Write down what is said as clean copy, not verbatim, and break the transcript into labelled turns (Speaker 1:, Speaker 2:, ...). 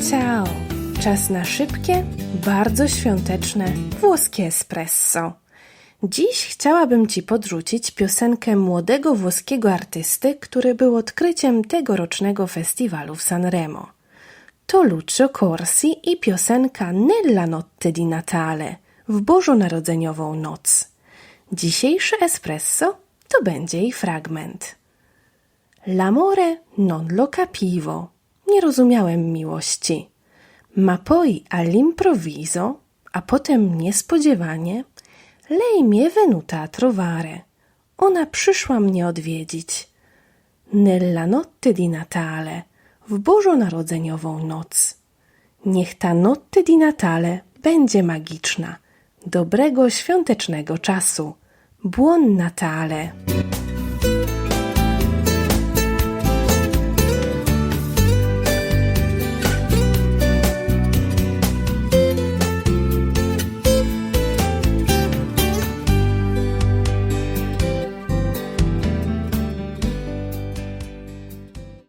Speaker 1: ciao! Czas na szybkie, bardzo świąteczne włoskie espresso. Dziś chciałabym Ci podrzucić piosenkę młodego włoskiego artysty, który był odkryciem tegorocznego festiwalu w Sanremo. To Lucio Corsi i piosenka Nella notte di Natale, w bożonarodzeniową noc. Dzisiejsze espresso to będzie jej fragment. L'amore non lo capivo. Nie rozumiałem miłości. Ma poi all'improvviso, a potem niespodziewanie, lei mi è venuta a trovare. Ona przyszła mnie odwiedzić. Nella notte di Natale, w bożonarodzeniową noc. Niech ta notte di Natale będzie magiczna. Dobrego świątecznego czasu. Buon Natale!